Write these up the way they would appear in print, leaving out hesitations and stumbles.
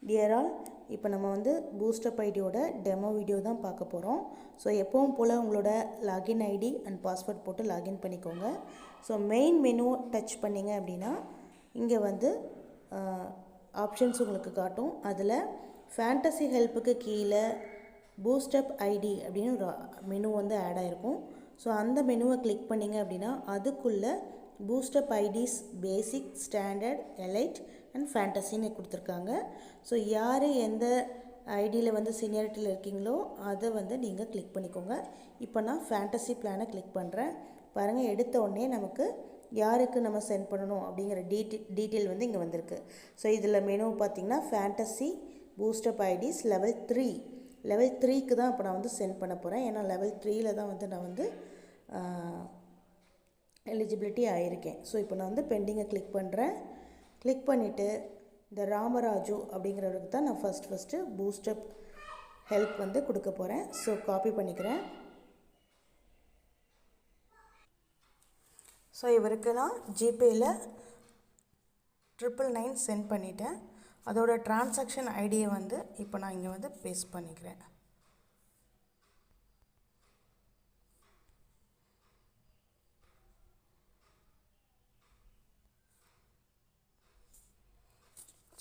Dear all, இப்போ நம்ம வந்து பூஸ்டப் ஐடியோட டெமோ வீடியோ தான் பார்க்க போகிறோம். ஸோ எப்பவும் போல் உங்களோட லாகின் ஐடி அண்ட் பாஸ்வேர்ட் போட்டு லாகின் பண்ணிக்கோங்க. ஸோ மெயின் மெனு டச் பண்ணிங்க அப்படின்னா இங்கே வந்து ஆப்ஷன்ஸ் உங்களுக்கு காட்டும். அதில் ஃபேண்டசி ஹெல்ப்புக்கு கீழே பூஸ்டப் ஐடி அப்படின்னு ஒரு மெனு வந்து ஆட் ஆகிருக்கும். ஸோ அந்த மெனுவை கிளிக் பண்ணிங்க அப்படின்னா அதுக்குள்ளே boost up IDs basic, standard, elite and ஃபேண்டசின்னு கொடுத்துருக்காங்க. ஸோ யார் எந்த ஐடியில் வந்து சீனியாரிட்டியில் இருக்கீங்களோ அதை வந்து நீங்கள் கிளிக் பண்ணிக்கோங்க. இப்போ நான் ஃபேண்டசி பிளானை கிளிக் பண்ணுறேன். பாருங்கள், எடுத்த உடனே நமக்கு யாருக்கு நம்ம சென்ட் பண்ணணும் அப்படிங்கிற டீட்டெயில் வந்து இங்கே வந்திருக்கு. ஸோ இதில் மெனு பார்த்திங்கன்னா fantasy boost up IDs level 3 level 3க்கு தான் இப்போ நான் வந்து சென்ட் பண்ண போகிறேன். ஏன்னா லெவல் 3ல் தான் வந்து நான் வந்து எலிஜிபிலிட்டி ஆகியிருக்கேன். ஸோ இப்போ நான் வந்து பெண்டிங்கை கிளிக் பண்ணுறேன். கிளிக் பண்ணிவிட்டு இந்த ராமராஜு அப்படிங்கிறவருக்கு தான் நான் ஃபஸ்ட்டு பூஸ்டப் ஹெல்ப் வந்து கொடுக்க போகிறேன். ஸோ காப்பி பண்ணிக்கிறேன். ஸோ இவருக்கு நான் ஜிபேயில் 999 சென்ட் பண்ணிட்டேன். அதோட டிரான்சாக்ஷன் ஐடியை வந்து இப்போ நான் இங்கே வந்து பேஸ்ட் பண்ணிக்கிறேன்.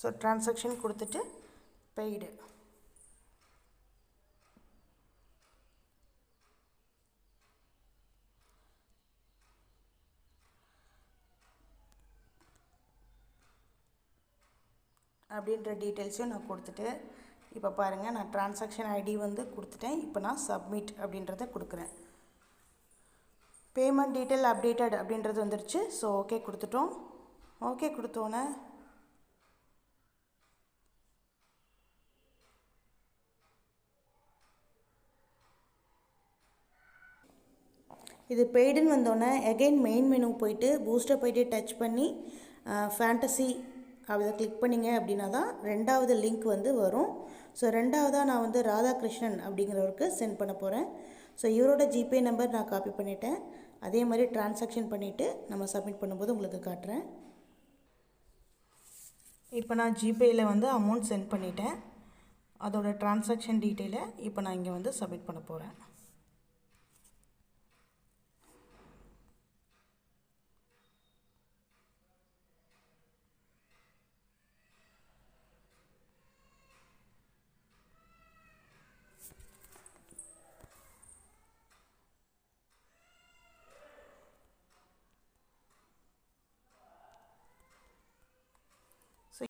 ஸோ டிரான்சாக்ஷன் கொடுத்துட்டு பெய்டு. அப்படின்ற டீட்டெயில்ஸையும் நான் கொடுத்துட்டு இப்போ பாருங்கள், நான் டிரான்சாக்ஷன் ஐடி வந்து கொடுத்துட்டேன். இப்போ நான் சப்மிட் அப்படின்றத கொடுக்குறேன். பேமெண்ட் டீட்டெயில் அப்டேட்டட் அப்படின்றது வந்துருச்சு. ஸோ ஓகே கொடுத்துட்டோம். ஓகே கொடுத்தோன்னே இது பெய்டுன்னு வந்தோடனே எகைன் மெயின் மெனு போயிட்டு பூஸ்டப் ஐடி டச் பண்ணி ஃபேண்டசி அதை கிளிக் பண்ணிங்க அப்படின்னா தான் ரெண்டாவது லிங்க் வந்து வரும். ஸோ ரெண்டாவதாக நான் வந்து ராதாகிருஷ்ணன் அப்படிங்கிறவருக்கு சென்ட் பண்ண போகிறேன். ஸோ இவரோட ஜிபே நம்பர் நான் காப்பி பண்ணிட்டேன். அதே மாதிரி டிரான்சாக்ஷன் பண்ணிவிட்டு நம்ம சப்மிட் பண்ணும்போது உங்களுக்கு காட்டுறேன். இப்போ நான் ஜிபேயில் வந்து அமௌண்ட் சென்ட் பண்ணிட்டேன். அதோட டிரான்சாக்ஷன் டீட்டெயிலை இப்போ நான் இங்கே வந்து சப்மிட் பண்ண போகிறேன்.